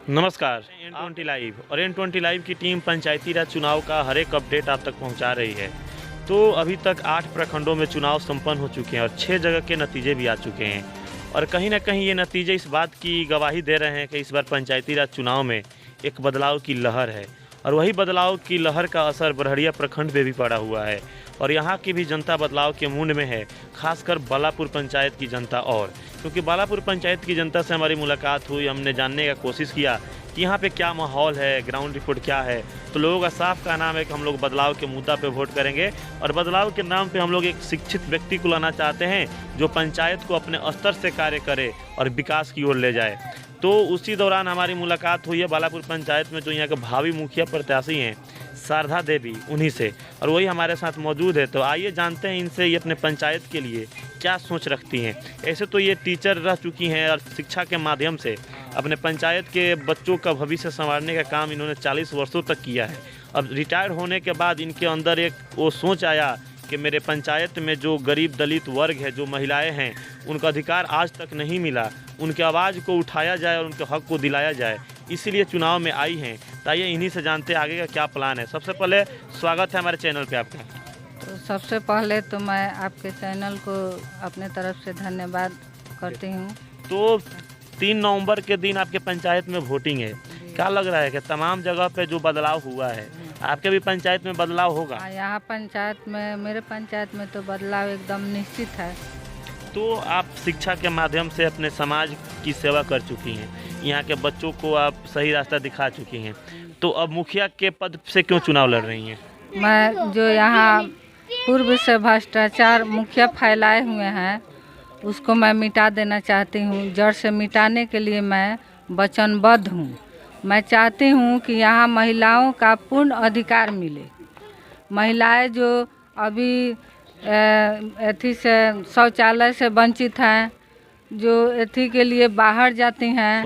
नमस्कार। N20 live और N20 live की टीम पंचायती राज चुनाव का हर एक अपडेट आप तक पहुंचा रही है। तो अभी तक 8 प्रखंडों में चुनाव संपन्न हो चुके हैं और 6 जगह के नतीजे भी आ चुके हैं और कहीं ना कहीं ये नतीजे इस बात की गवाही दे रहे हैं कि इस बार पंचायती राज चुनाव में एक बदलाव की लहर है और वही बदलाव की लहर का असर बरहड़िया प्रखंड पे भी पड़ा हुआ है और यहाँ की भी जनता बदलाव के मूड में है, खासकर बालापुर पंचायत की जनता। और क्योंकि बालापुर पंचायत की जनता से हमारी मुलाकात हुई, हमने जानने का कोशिश किया कि यहाँ पे क्या माहौल है, ग्राउंड रिपोर्ट क्या है, तो लोगों का साफ कहना है कि हम लोग बदलाव के मुद्दा पे वोट करेंगे और बदलाव के नाम पे हम लोग एक शिक्षित व्यक्ति को लाना चाहते हैं जो पंचायत को अपने स्तर से कार्य करे और विकास की ओर ले जाए। तो उसी दौरान हमारी मुलाकात हुई है बालापुर पंचायत में जो यहाँ के भावी मुखिया प्रत्याशी हैं शारदा देवी, उन्हीं से, और वही हमारे साथ मौजूद है। तो आइए जानते हैं इनसे ये अपने पंचायत के लिए क्या सोच रखती हैं। ऐसे तो ये टीचर रह चुकी हैं और शिक्षा के माध्यम से अपने पंचायत के बच्चों का भविष्य संवारने का काम इन्होंने 40 वर्षों तक किया है। अब रिटायर होने के बाद इनके अंदर एक वो सोच आया कि मेरे पंचायत में जो गरीब दलित वर्ग है, जो महिलाएं हैं, उनका अधिकार आज तक नहीं मिला, उनके आवाज़ को उठाया जाए और उनके हक को दिलाया जाए, इसीलिए चुनाव में आई हैं। तो आइए इन्हीं से जानते हैं आगे का क्या प्लान है। सबसे पहले स्वागत है हमारे चैनल पे आपका। तो सबसे पहले तो मैं आपके चैनल को अपने तरफ से धन्यवाद करती हूँ। तो 3 नवंबर के दिन आपके पंचायत में वोटिंग है, क्या लग रहा है कि तमाम जगह पे जो बदलाव हुआ है आपके भी पंचायत में बदलाव होगा? यहाँ पंचायत में, मेरे पंचायत में तो बदलाव एकदम निश्चित है। तो आप शिक्षा के माध्यम से अपने समाज की सेवा कर चुकी हैं, यहाँ के बच्चों को आप सही रास्ता दिखा चुकी हैं, तो अब मुखिया के पद से क्यों चुनाव लड़ रही हैं? मैं जो यहाँ पूर्व से भ्रष्टाचार मुखिया फैलाए हुए हैं उसको मैं मिटा देना चाहती हूँ। जड़ से मिटाने के लिए मैं वचनबद्ध हूँ। मैं चाहती हूँ कि यहाँ महिलाओं का पूर्ण अधिकार मिले। महिलाएं जो अभी एथी से शौचालय से वंचित हैं, जो एथी के लिए बाहर जाती हैं,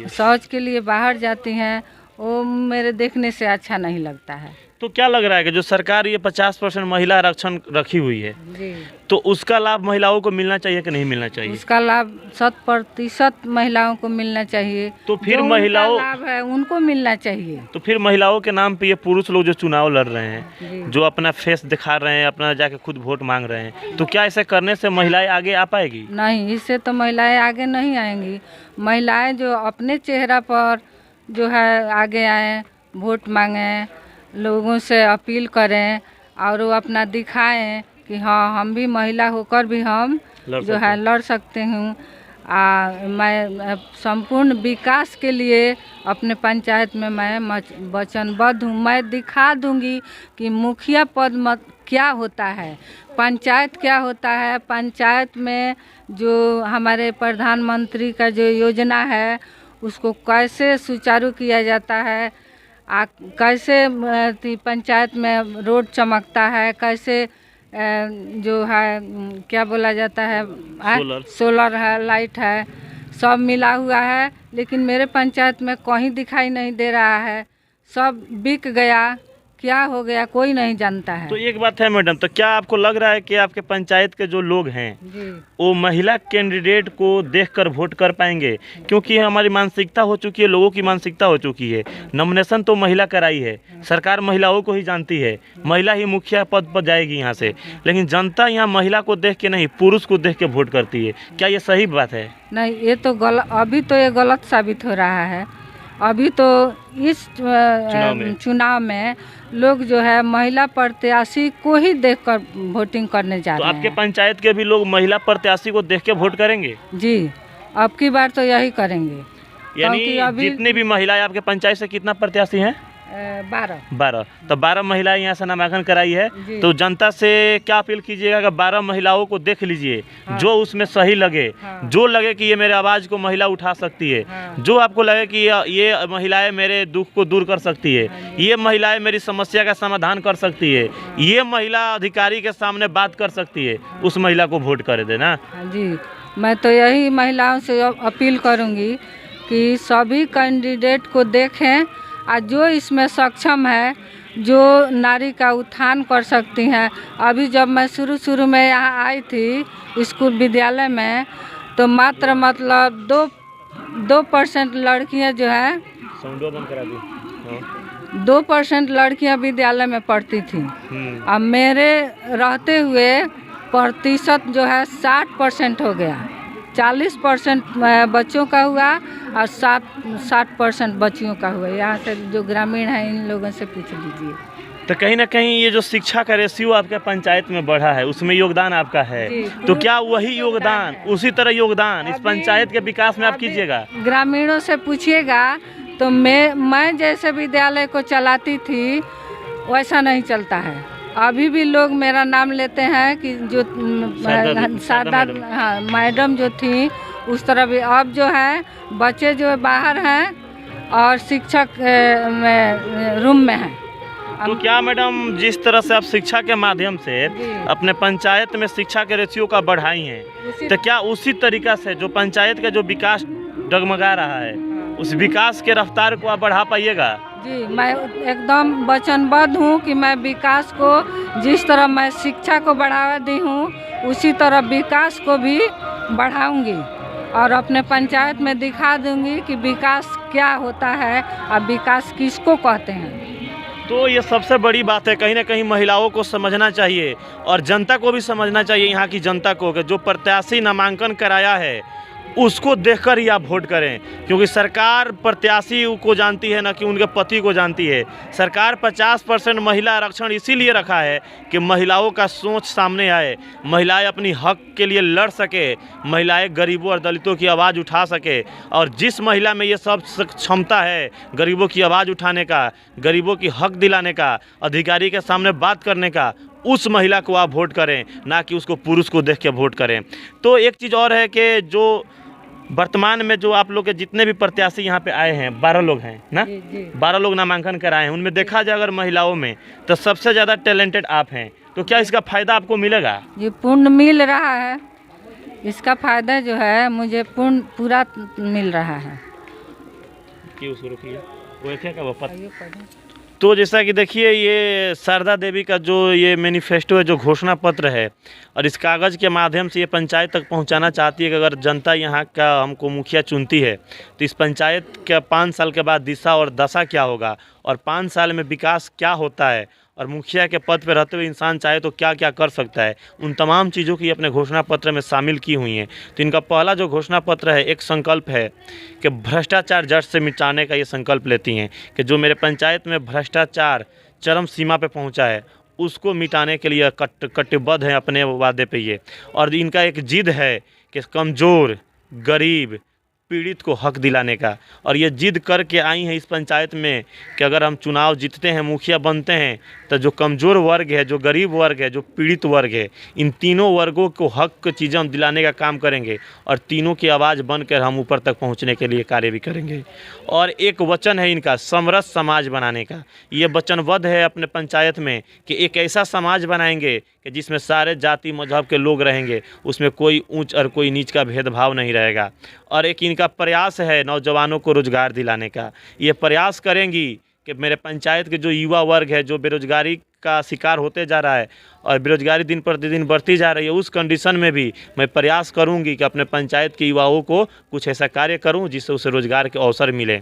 शौच के लिए बाहर जाती हैं, वो मेरे देखने से अच्छा नहीं लगता है। तो क्या लग रहा है कि जो सरकार ये 50% महिला आरक्षण रखी हुई है जी, तो उसका लाभ महिलाओं को मिलना चाहिए कि नहीं मिलना चाहिए? उसका लाभ 100% महिलाओं को मिलना चाहिए। तो फिर महिलाओं लाभ है उनको मिलना चाहिए। तो फिर महिलाओं के नाम पे ये पुरुष लोग जो चुनाव लड़ रहे हैं, जो अपना फेस दिखा रहे हैं, अपना जाके खुद वोट मांग रहे हैं, तो क्या ऐसे करने से महिलाएं आगे आ पाएगी? नहीं, इससे तो महिलाएं आगे नहीं आएंगी। महिलाएं जो अपने चेहरा पर जो है आगे आएँ, वोट मांगें, लोगों से अपील करें और वो अपना दिखाएं कि हाँ हम भी महिला होकर भी हम जो है लड़ सकते हूँ। मैं संपूर्ण विकास के लिए अपने पंचायत में मैं वचनबद्ध हूँ। मैं दिखा दूंगी कि मुखिया पद क्या होता है, पंचायत क्या होता है, पंचायत में जो हमारे प्रधानमंत्री का जो योजना है उसको कैसे सुचारू किया जाता है, कैसे पंचायत में रोड चमकता है, कैसे जो है क्या बोला जाता है, सोलर है, लाइट है, सब मिला हुआ है। लेकिन मेरे पंचायत में कहीं दिखाई नहीं दे रहा है, सब बिक गया, क्या हो गया कोई नहीं जानता है। तो एक बात है मैडम, तो क्या आपको लग रहा है कि आपके पंचायत के जो लोग हैं वो महिला कैंडिडेट को देखकर वोट कर पाएंगे? क्योंकि हमारी मानसिकता हो चुकी है, लोगों की मानसिकता हो चुकी है, नॉमिनेशन तो महिला कराई है, सरकार महिलाओं को ही जानती है, महिला ही मुखिया पद पर जाएगी यहाँ से, लेकिन जनता यहाँ महिला को देख के नहीं पुरुष को देख के वोट करती है। क्या ये सही बात है? नहीं, ये तो गलत, अभी तो ये गलत साबित हो रहा है। अभी तो इस चुनाव में लोग जो है महिला प्रत्याशी को ही देखकर वोटिंग करने जा रहे हैं। तो आपके पंचायत के भी लोग महिला प्रत्याशी को देख के वोट करेंगे? जी, अब की बार तो यही करेंगे। यानी जितनी भी महिलाएं आपके पंचायत से, कितना प्रत्याशी हैं? 12। तो 12 महिलाएं यहाँ से नामांकन कराई है। तो जनता से क्या अपील कीजिएगा कि 12 महिलाओं को देख लीजिए। हाँ। जो उसमें सही लगे, हाँ। जो लगे कि ये मेरे आवाज़ को महिला उठा सकती है, हाँ। जो आपको लगे कि ये महिलाएं मेरे दुख को दूर कर सकती है, हाँ। ये महिलाएं मेरी समस्या का समाधान कर सकती है, हाँ। ये महिला अधिकारी के सामने बात कर सकती है, हाँ। उस महिला को वोट कर देना। जी, मैं तो यही महिलाओं से अपील करूँगी कि सभी कैंडिडेट को देखें और जो इसमें सक्षम है, जो नारी का उत्थान कर सकती हैं। अभी जब मैं शुरू में यहाँ आई थी स्कूल विद्यालय में, तो मात्र मतलब 2 2% लड़कियां जो है साउंडो बंद करा दी। हाँ। 2% लड़कियां विद्यालय में पढ़ती थी। अब मेरे रहते हुए प्रतिशत जो है 60% हो गया। 40% बच्चों का हुआ और 60% बच्चियों का हुआ। यहाँ से जो ग्रामीण है इन लोगों से पूछ लीजिए। तो कहीं ना कहीं ये जो शिक्षा का रेशियो आपके पंचायत में बढ़ा है, उसमें योगदान आपका है। तो क्या वही योगदान, उसी तरह योगदान इस पंचायत के विकास में आप कीजिएगा? ग्रामीणों से पूछिएगा तो मैं जैसे विद्यालय को चलाती थी वैसा नहीं चलता है। अभी भी लोग मेरा नाम लेते हैं कि जो शारदा मैडम जो थी उस तरह भी। अब जो है बच्चे जो बाहर हैं और शिक्षक रूम में हैं। तो क्या मैडम, जिस तरह से आप शिक्षा के माध्यम से अपने पंचायत में शिक्षा के रेशियो का बढ़ाई हैं, तो क्या उसी तरीका से जो पंचायत का जो विकास डगमगा रहा है, उस विकास के रफ्तार को आप बढ़ा पाइएगा? जी, मैं एकदम वचनबद्ध हूँ कि मैं विकास को, जिस तरह मैं शिक्षा को बढ़ावा दी हूँ उसी तरह विकास को भी बढ़ाऊंगी और अपने पंचायत में दिखा दूंगी कि विकास क्या होता है और विकास किसको कहते हैं। तो ये सबसे बड़ी बात है, कहीं ना कहीं महिलाओं को समझना चाहिए और जनता को भी समझना चाहिए, यहाँ की जनता को, कि जो प्रत्याशी नामांकन कराया है उसको देखकर ही आप वोट करें, क्योंकि सरकार प्रत्याशी को जानती है, ना कि उनके पति को जानती है। सरकार 50% महिला आरक्षण इसीलिए रखा है कि महिलाओं का सोच सामने आए, महिलाएं अपनी हक के लिए लड़ सके, महिलाएं गरीबों और दलितों की आवाज़ उठा सके। और जिस महिला में ये सब क्षमता है गरीबों की आवाज़ उठाने का, गरीबों की हक दिलाने का, अधिकारी के सामने बात करने का, उस महिला को आप वोट करें, ना कि उसको पुरुष को देख के वोट करें। तो एक चीज़ और है कि जो वर्तमान में जो आप लोग के जितने भी प्रत्याशी यहाँ पे आए हैं, 12 लोग हैं ना, 12 लोग नामांकन कराए हैं, उनमें देखा जाए अगर महिलाओं में तो सबसे ज़्यादा टैलेंटेड आप हैं। तो क्या इसका फ़ायदा आपको मिलेगा? ये पूर्ण मिल रहा है, इसका फ़ायदा जो है मुझे पूरा मिल रहा है। तो जैसा कि देखिए, ये शारदा देवी का जो ये मैनिफेस्टो है, जो घोषणा पत्र है, और इस कागज़ के माध्यम से ये पंचायत तक पहुंचाना चाहती है कि अगर जनता यहाँ का हमको मुखिया चुनती है तो इस पंचायत के 5 साल के बाद दिशा और दशा क्या होगा, और 5 साल में विकास क्या होता है, और मुखिया के पद पर रहते हुए इंसान चाहे तो क्या क्या कर सकता है, उन तमाम चीज़ों की अपने घोषणा पत्र में शामिल की हुई हैं। तो इनका पहला जो घोषणा पत्र है, एक संकल्प है कि भ्रष्टाचार जड़ से मिटाने का ये संकल्प लेती हैं कि जो मेरे पंचायत में भ्रष्टाचार चरम सीमा पे पहुंचा है उसको मिटाने के लिए कटिबद्ध है अपने वादे पे ये। और इनका एक जिद है कि कमज़ोर, गरीब, पीड़ित को हक दिलाने का, और ये जिद करके आई हैं इस पंचायत में कि अगर हम चुनाव जीतते हैं, मुखिया बनते हैं, तो जो कमज़ोर वर्ग है, जो गरीब वर्ग है, जो पीड़ित वर्ग है, इन तीनों वर्गों को हक की चीज़ें हम दिलाने का काम करेंगे और तीनों की आवाज़ बनकर हम ऊपर तक पहुंचने के लिए कार्य भी करेंगे। और एक वचन है इनका समरस समाज बनाने का। ये वचनबद्ध है अपने पंचायत में कि एक ऐसा समाज बनाएंगे कि जिसमें सारे जाति मजहब के लोग रहेंगे, उसमें कोई ऊंच और कोई नीच का भेदभाव नहीं रहेगा। और एक इनका प्रयास है नौजवानों को रोज़गार दिलाने का। ये प्रयास करेंगी कि मेरे पंचायत के जो युवा वर्ग है, जो बेरोजगारी का शिकार होते जा रहा है और बेरोजगारी दिन प्रतिदिन बढ़ती जा रही है, उस कंडीशन में भी मैं प्रयास करूंगी कि अपने पंचायत के युवाओं को कुछ ऐसा कार्य करूं जिससे उसे रोज़गार के अवसर मिले।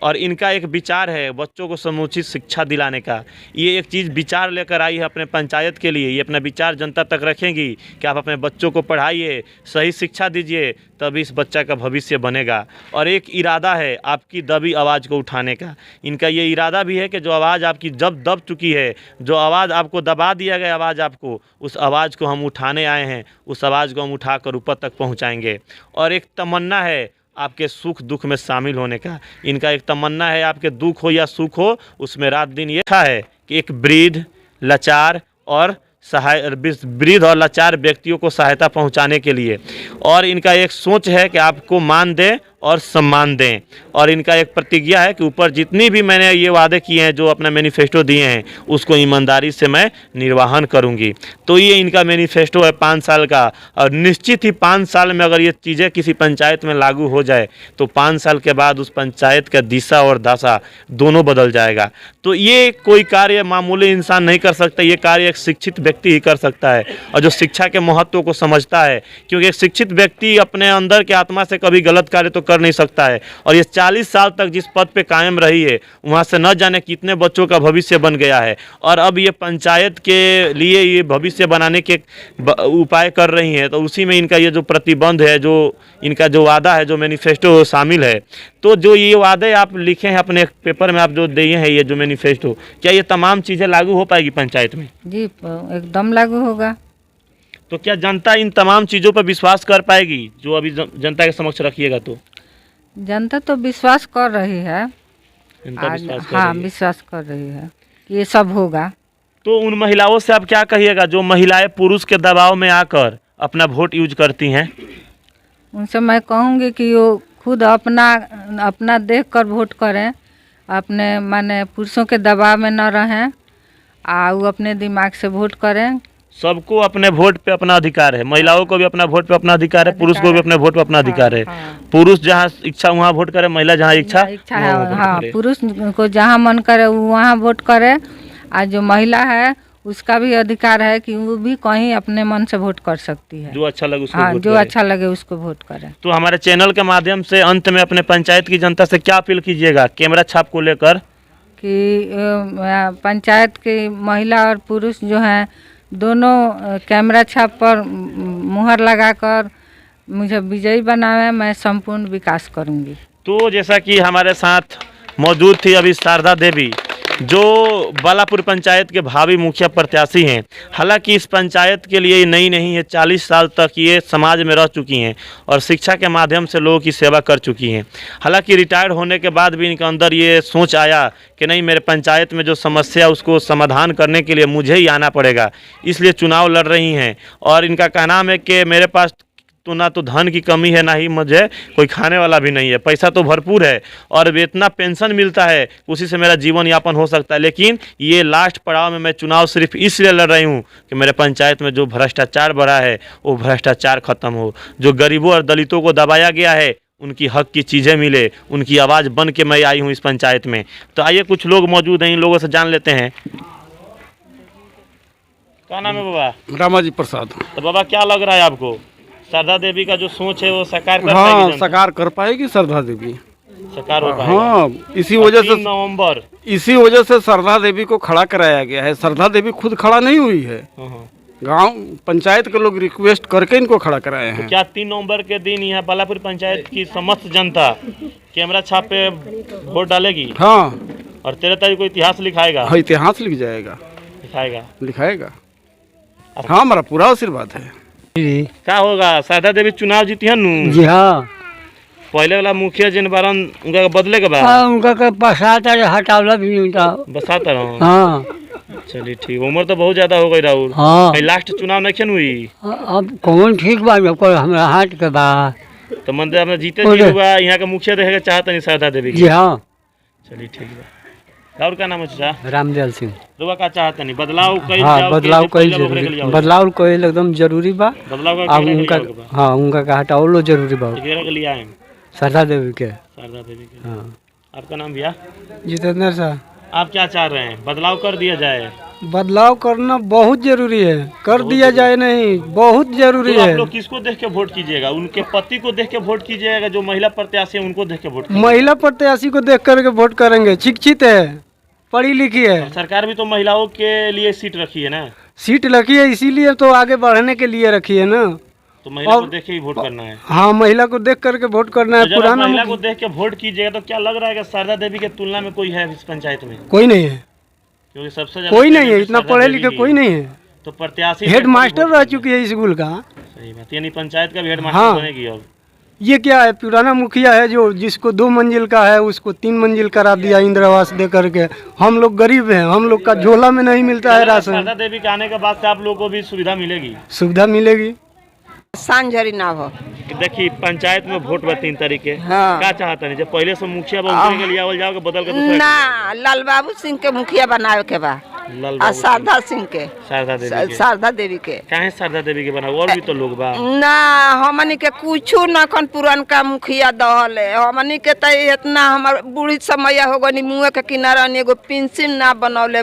और इनका एक विचार है बच्चों को समुचित शिक्षा दिलाने का। ये एक चीज़ विचार लेकर आई है अपने पंचायत के लिए। ये अपना विचार जनता तक रखेंगी कि आप अपने बच्चों को पढ़ाइए, सही शिक्षा दीजिए, तभी इस बच्चा का भविष्य बनेगा। और एक इरादा है आपकी दबी आवाज़ को उठाने का। इनका ये इरादा भी है कि जो आवाज़ आपकी जब दब चुकी है, जो आवाज़ आपको दबा दिया गया आवाज़ आपको, उस आवाज़ को हम उठाने आए हैं, उस आवाज़ को हम उठाकर ऊपर तक पहुंचाएंगे। और एक तमन्ना है आपके सुख दुख में शामिल होने का। इनका एक तमन्ना है आपके दुख हो या सुख हो, उसमें रात दिन ये है कि एक वृद्ध, लाचार और वृद्ध और लाचार व्यक्तियों को सहायता पहुंचाने के लिए। और इनका एक सोच है कि आपको मान दें और सम्मान दें। और इनका एक प्रतिज्ञा है कि ऊपर जितनी भी मैंने ये वादे किए हैं, जो अपना मैनिफेस्टो दिए हैं, उसको ईमानदारी से मैं निर्वाहन करूंगी। तो ये इनका मैनिफेस्टो है 5 साल का। और निश्चित ही 5 साल में अगर ये चीज़ें किसी पंचायत में लागू हो जाए तो 5 साल के बाद उस पंचायत का दिशा और दशा दोनों बदल जाएगा। तो ये कोई कार्य मामूली इंसान नहीं कर सकता, ये कार्य एक शिक्षित व्यक्ति ही कर सकता है, और जो शिक्षा के महत्व को समझता है। क्योंकि एक शिक्षित व्यक्ति अपने अंदर के आत्मा से कभी गलत कार्य तो कर नहीं सकता है। और ये 40 साल तक जिस पद पे कायम रही है, वहाँ से न जाने कितने बच्चों का भविष्य बन गया है। और अब ये पंचायत के लिए ये भविष्य बनाने के उपाय कर रही हैं, तो उसी में इनका ये जो प्रतिबंध है, जो इनका जो वादा है, जो मैनिफेस्टो शामिल है। तो जो ये वादे आप लिखे हैं अपने पेपर में, आप जो दिए हैं ये जो मैनिफेस्टो, क्या ये तमाम चीज़ें लागू हो पाएगी पंचायत में? जी एकदम लागू होगा। तो क्या जनता इन तमाम चीज़ों पर विश्वास कर पाएगी जो अभी जनता के समक्ष रखिएगा? तो जनता तो विश्वास कर रही है, जनता विश्वास कर हाँ रही है। विश्वास कर रही है कि ये सब होगा। तो उन महिलाओं से आप क्या कहिएगा जो महिलाएं पुरुष के दबाव में आकर अपना वोट यूज करती हैं? उनसे मैं कहूँगी कि वो खुद अपना देख कर वोट करें, अपने माने पुरुषों के दबाव में न रहें, वो अपने दिमाग से वोट करें। सबको अपने वोट पे अपना अधिकार है, महिलाओं को भी अपना वोट पे अपना अधिकार है, पुरुष को भी अपने वोट पे अपना अधिकार है। पुरुष जहाँ इच्छा वहाँ वोट करे, महिला जहाँ इच्छा है, हाँ पुरुष को जहाँ मन करे वहाँ वोट करे। और जो महिला है उसका भी अधिकार है कि वो भी कहीं अपने मन से वोट कर सकती है, जो अच्छा लगे उसको हाँ वोट जो करे। अच्छा लगे उसको वोट करे। तो हमारे चैनल के माध्यम से अंत में अपने पंचायत की जनता से क्या अपील कीजिएगा कैमरा छाप को लेकर? कि पंचायत की महिला और पुरुष जो हैं दोनों कैमरा छाप पर मुहर लगाकर मुझे विजयी बनावे, मैं संपूर्ण विकास करूंगी। तो जैसा कि हमारे साथ मौजूद थी अभी शारदा देवी, जो बालापुर पंचायत के भावी मुखिया प्रत्याशी हैं। हालांकि इस पंचायत के लिए नई नहीं है, 40 साल तक ये समाज में रह चुकी हैं और शिक्षा के माध्यम से लोगों की सेवा कर चुकी हैं। हालांकि रिटायर्ड होने के बाद भी इनके अंदर ये सोच आया कि नहीं, मेरे पंचायत में जो समस्या उसको समाधान करने के लिए मुझे ही आना पड़ेगा, इसलिए चुनाव लड़ रही हैं। और इनका कहना है कि मेरे पास तो ना तो धन की कमी है, ना ही मुझे कोई खाने वाला भी नहीं है, पैसा तो भरपूर है और इतना पेंशन मिलता है, उसी से मेरा जीवन यापन हो सकता है। लेकिन ये लास्ट पड़ाव में मैं चुनाव सिर्फ इसलिए लड़ रही हूँ कि मेरे पंचायत में जो भ्रष्टाचार बढ़ा है वो भ्रष्टाचार खत्म हो, जो गरीबों और दलितों को दबाया गया है उनकी हक की चीज़ें मिले, उनकी आवाज़ बन के मैं आई हूँ इस पंचायत में। तो आइए कुछ लोग मौजूद हैं, इन लोगों से जान लेते हैं। क्या नाम है बाबा? रामाजी प्रसाद। तो बाबा क्या लग रहा है आपको, शारदा देवी का जो सोच है वो साकार कर हाँ पाएगी जनता? साकार कर पाएगी शारदा देवी, साकार हो पाएगा। हाँ इसी वजह से 3 नवंबर इसी वजह से शारदा देवी को खड़ा कराया गया है। शारदा देवी खुद खड़ा नहीं हुई है, गांव पंचायत के लोग रिक्वेस्ट करके इनको खड़ा कराए हैं। क्या 3 नवंबर के दिन यहाँ बालापुर पंचायत की समस्त जनता कैमरा छाप पे वोट डालेगी? हाँ और 13 तारीख को इतिहास लिखाएगा? हाँ इतिहास लिख जाएगा, लिखाएगा। हाँ हमारा पूरा आशीर्वाद है। क्या होगा, शारदा देवी चुनाव जीती है नू? जी हाँ, पहले वाला मुखिया जिन बारन उनका बदले के बाद हाँ उनका के बसाता हटावला भी नहीं था। बसाता रहो। हाँ चलिए ठीक, उम्र तो बहुत ज्यादा हो गई राहुल। हाँ लास्ट चुनाव नहीं हुई अब कौन ठीक बा हमारा हाथ के बा। तो मंदिर में जीते जी हुआ, यहाँ का मुखिया देखेगा चाहता नहीं शारदा देवी जी हाँ। चलिए ठीक है। और क्या नाम है चाचा? रामदयाल सिंह। रुआ का चाहता नहीं बदलाव कई हाँ बदलाव कई जरूरी, बदलाव कोई एकदम जरूरी बा। बदलाव अब उनका हाँ उनका का हटावलो जरूरी बा। के लिए आए शारदा देवी के। शारदा देवी के। हाँ आपका नाम भैया? जितेंद्र साहब। आप क्या चाह रहे हैं, बदलाव कर दिया जाए? बदलाव करना बहुत जरूरी है, कर दिया जाए नहीं बहुत जरूरी तो है। आप लोग किसको देख के वोट कीजिएगा? उनके पति को देख के वोट कीजिएगा, जो महिला प्रत्याशी है उनको देख के वोट कीजिएगा? महिला प्रत्याशी को देख करके वोट करेंगे, शिक्षित है, पढ़ी लिखी है। सरकार भी तो महिलाओं के लिए सीट रखी है ना? सीट रखी है इसीलिए तो आगे बढ़ने के लिए रखी है ना। तो महिला को देख के ही वोट करना है? हाँ महिला को देख करके वोट करना है। तो जब आप पुराना महिला को देख के वोट कीजिएगा तो क्या लग रहा है कि शारदा देवी के तुलना में कोई है इस पंचायत में? कोई नहीं है, क्योंकि सबसे ज्यादा कोई नहीं है, इतना पढ़े लिखे कोई नहीं है। तो प्रत्याशी हेड मास्टर रह चुकी है स्कूल का। सही बात, यानी पंचायत का भी हेड मास्टर हाँ। बनेगी। अब ये क्या है, पुराना मुखिया है जो जिसको 2 मंजिल का है उसको 3 मंजिल करा दिया इंदिरा आवास दे करके। हम लोग गरीब हैं, हम लोग का झोला में नहीं मिलता है राशन। शारदा देवी के आने के बाद से आप लोगों को भी सुविधा मिलेगी? सुविधा मिलेगी। सांझरी ना हो। देखिए पंचायत में वोट बा 3 तारीख के। हाँ। क्या चाहता नहीं, जब पहले से मुखिया बा के लिए आवल जाओ के बदल के दूसरा ना लाल बाबू सिंह के मुखिया बनावे के बा, लाल और बाबू शारदा सिंह के, शारदा देवी के। शारदा देवी के। काहे शारदा देवी के बनाओ, और भी तो लोग बा। ना हमनी के कुछो न कन पुरान का मुखिया दहल है। हमनी के त इतना हमार बूढ़ी समय हो गनी, मुँह के किनारा एगो पेंसिल ना बनौले,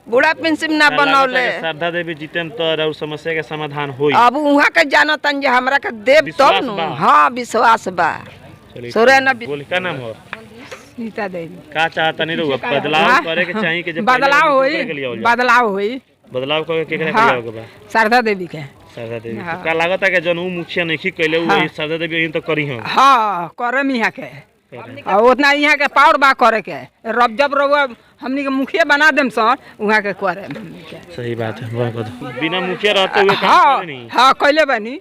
बूढ़ा पेंसिल ना बनौले। शारदा देवी जीतन तो और समस्या के समाधान होई। अब वहाँ के जानतन जे हमरा के देव विश्वास तब नु। बा। हाँ विश्वास बा। चलिए, सोरे न बोले क्या नाम हो? सीता देवी का चाहता नहीं रहुआ बदलाव करे के चाहिए कि जब बदलाव होई होई बदलाव होई बदलाव करे के करे हाँ। होगा बा शारदा देवी के शारदा देवी हाँ। तो का लागत है कि जन ऊ मुखिया नहीं कैले ऊ हाँ। शारदा देवी यही तो करी हम हाँ करम यहाँ के और उतना यहाँ के पावर बा करे के रब जब रहुआ हमनी के मुखिया बना देम सर वहाँ के करे हमनी के। सही बात है बहुत बिना मुखिया रहते हुए काम हाँ करे नहीं हाँ कैले बानी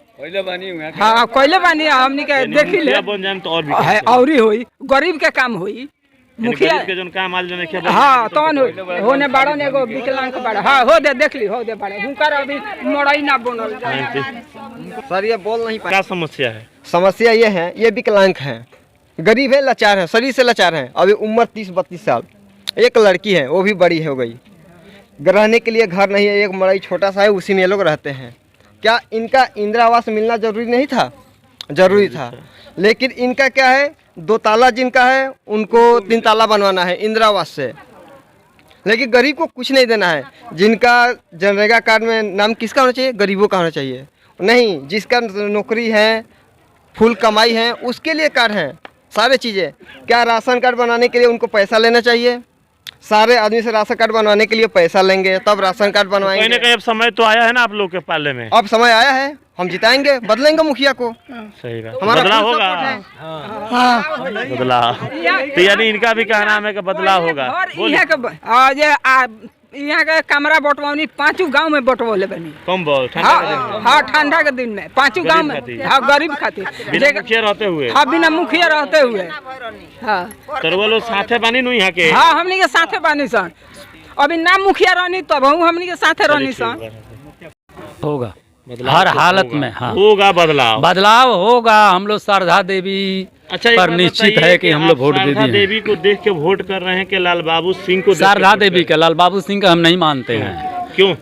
हाँ कैले बानी हमनी के यानी देखी ले मुखिया बन जाए तो और भी है काम और ही होई गरीब के काम होई यानी मुखिया गरीब के जन काम आल जने के हाँ तौन होने बाड़ो ने एगो विकलांग बाड़ा हाँ हो दे देख ली हो दे बाड़े हुनकर अभी मोड़ई ना बनल सर ये बोल नहीं पाए। क्या समस्या है? समस्या ये है, ये विकलांग हैं, गरीब है, लाचार है, शरीर से लाचार है। अभी उम्र 30-32 साल। एक लड़की है, वो भी बड़ी हो गई, रहने के लिए घर नहीं है, एक मड़ई छोटा सा है, उसी में ये लोग रहते हैं। क्या इनका इंदिरा आवास मिलना जरूरी नहीं था? जरूरी था, लेकिन इनका क्या है, 2 ताला जिनका है उनको 3 ताला बनवाना है इंदिरा आवास से, लेकिन गरीब को कुछ नहीं देना है। जिनका जनरेगा कार्ड में नाम किसका होना चाहिए? गरीबों का होना चाहिए। नहीं, जिसका नौकरी है, फुल कमाई है, उसके लिए कार्ड है सारे चीज़ें। क्या राशन कार्ड बनाने के लिए उनको पैसा लेना चाहिए? सारे आदमी से राशन कार्ड बनवाने के लिए पैसा लेंगे तब राशन कार्ड कहीं ना बनवाएंगे। कहीं अब समय तो आया है ना आप लोग के पाले में। अब समय आया है, हम जिताएंगे, बदलेंगे मुखिया को। सही बात, हमारा बदलाव full होगा। support है। बदलाव तो यानी इनका भी कहना है कि बदलाव होगा। और बोलिए। यहाँ के यहाँ के कमरा बंटवानी 5 गांव में बंटवले बनी। कम बोल ठंडा के दिन में। हाँ ठंडा के दिन में 5 गांव में खातिर। हाँ गरीब खातिर बिना मुखिया रहते हुए हाँ बिना मुखिया रहते हुए हाँ तो वो लोग साथे बानी नु यहाँ के। हाँ हमनी के साथे बानी सन अभी ना मुखिया रहनी तब हमनी के साथे रहनी सन। होगा बदलाव हर तो हालत होगा। में हाँ होगा बदलाव। बदलाव होगा। हम लोग शारदा देवी अच्छा एक पर बात निश्चित बताइए है कि हम लोग आप वोट दे शारदा दिए देवी को देख के वोट कर रहे हैं कि लाल बाबू सिंह को देख के शारदा वोट देवी कर का लाल बाबू सिंह का हम नहीं मानते हैं। रहे हैं? क्यों?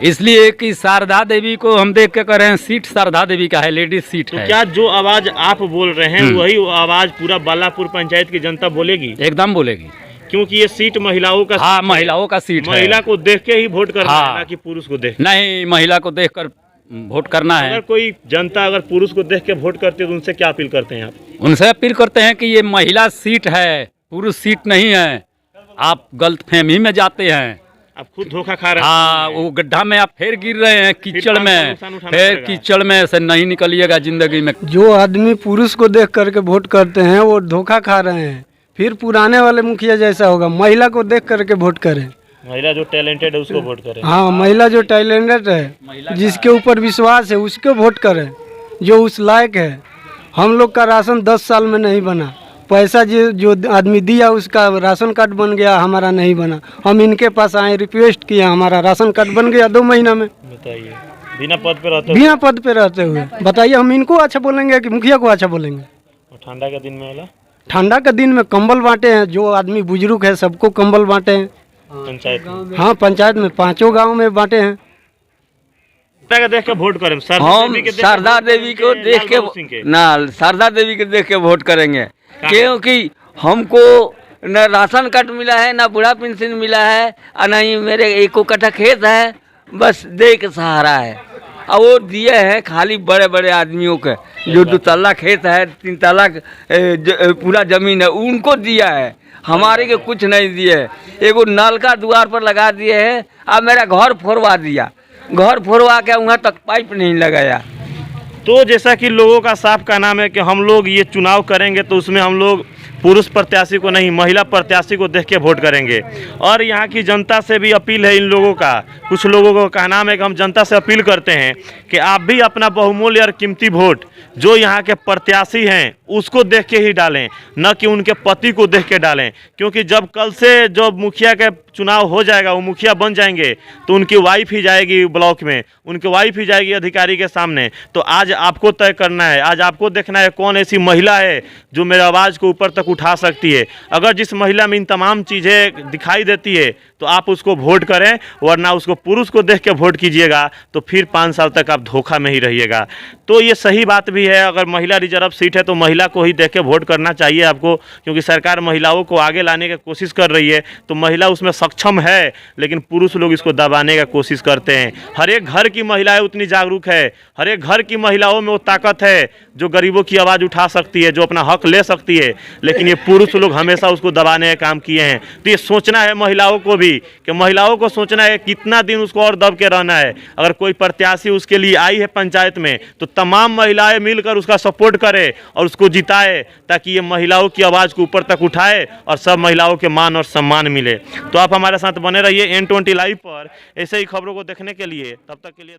इसलिए कि शारदा देवी को हम देख के कह रहे हैं सीट शारदा देवी का है, लेडीज सीट तो है। क्या जो आवाज आप बोल रहे हैं वही आवाज पूरा बालापुर पंचायत की जनता बोलेगी? एकदम बोलेगी। क्योंकि ये सीट महिलाओं का हाँ महिलाओं का सीट है। महिला को देख के ही वोट करना है हाँ। ना कि पुरुष को देख। नहीं महिला को देखकर वोट करना अगर है। कोई जनता अगर पुरुष को देख के वोट करती है तो उनसे क्या अपील करते हैं आप? उनसे अपील करते हैं कि ये महिला सीट है, पुरुष सीट नहीं है। आप गलतफहमी में जाते हैं। आप खुद धोखा खा रहे हैं। हाँ वो गड्ढा में आप फिर गिर रहे हैं कीचड़ पाँच साल में, नुकसान उठाना फिर पड़ेगा। कीचड़ में से नहीं निकलिएगा जिंदगी में। जो आदमी पुरुष को देख करके वोट करते हैं वो धोखा खा रहे हैं। फिर पुराने वाले मुखिया जैसा होगा, महिला को देख करके वोट करें। महिला जो टैलेंटेड है उसको वोट करें। हाँ महिला जो टैलेंटेड है, जिसके ऊपर विश्वास है उसको वोट करें, जो उस लायक है। हम लोग का राशन 10 साल में नहीं बना, पैसा जो आदमी दिया उसका राशन कार्ड बन गया, हमारा नहीं बना। हम इनके पास आए, रिक्वेस्ट किया, हमारा राशन कार्ड बन गया 2 महीना में, बताइए बिना पद पे रहते हुए। बिना पद पे रहते हुए। बताइए हम इनको अच्छा बोलेंगे कि मुखिया को अच्छा बोलेंगे? और ठंडा के दिन में वाला ठंडा के दिन में कंबल बांटे हैं, जो आदमी बुजुर्ग है सबको कंबल बांटे हैं। पंचायत में हाँ पंचायत में 5 गाँव में बांटे हैं। जनता के देख के वोट करें। हम शारदा देवी को देख के ना शारदा देवी को देख के वोट करेंगे, क्योंकि हमको न राशन कार्ड मिला है, ना बूढ़ा पेंशन मिला है, और न ही मेरे 1 कट्ठा खेत है, बस दे के सहारा है। और वो दिए हैं खाली बड़े बड़े आदमियों के, जो 2 तल्ला खेत है, 3 तल्ला पूरा जमीन है, उनको दिया है। हमारे के कुछ नहीं दिए। एगो नल का द्वार पर लगा दिए है, अब मेरा घर फोड़वा दिया, घर फोड़वा के वहाँ तक पाइप नहीं लगाया। तो जैसा कि लोगों का साफ का नाम है कि हम लोग ये चुनाव करेंगे तो उसमें हम लोग पुरुष प्रत्याशी को नहीं महिला प्रत्याशी को देख के वोट करेंगे। और यहाँ की जनता से भी अपील है इन लोगों का, कुछ लोगों को का नाम है कि हम जनता से अपील करते हैं कि आप भी अपना बहुमूल्य और कीमती वोट जो यहाँ के प्रत्याशी हैं उसको देख के ही डालें, न कि उनके पति को देख के डालें। क्योंकि जब कल से जो मुखिया के चुनाव हो जाएगा, वो मुखिया बन जाएंगे तो उनकी वाइफ ही जाएगी ब्लॉक में, उनकी वाइफ ही जाएगी अधिकारी के सामने। तो आज आपको तय करना है, आज आपको देखना है कौन ऐसी महिला है जो मेरे आवाज़ को ऊपर तक उठा सकती है। अगर जिस महिला में इन तमाम चीज़ें दिखाई देती है तो आप उसको वोट करें, वरना उसको पुरुष को देख के वोट कीजिएगा तो फिर 5 साल तक आप धोखा में ही रहिएगा। तो ये सही बात भी है, अगर महिला रिजर्व सीट है तो महिला को ही देख के वोट करना चाहिए आपको, क्योंकि सरकार महिलाओं को आगे लाने की कोशिश कर रही है। तो महिला उसमें सक्षम है, लेकिन पुरुष लोग इसको दबाने का कोशिश करते हैं। हर एक घर की महिलाएं उतनी जागरूक है, हर एक घर की महिलाओं में वो ताकत है जो गरीबों की आवाज़ उठा सकती है, जो अपना हक ले सकती है, लेकिन ये पुरुष लोग हमेशा उसको दबाने का काम किए हैं। तो ये सोचना है महिलाओं को भी, कि महिलाओं को सोचना है कितना दिन उसको और दब के रहना है। अगर कोई प्रत्याशी उसके लिए आई है पंचायत में, तो तमाम महिलाएं मिलकर उसका सपोर्ट करें और उसको जिताए, ताकि ये महिलाओं की आवाज़ को ऊपर तक उठाए और सब महिलाओं के मान और सम्मान मिले। तो आप हमारे साथ बने रहिए N20 लाइव पर ऐसे ही खबरों को देखने के लिए। तब तक के लिए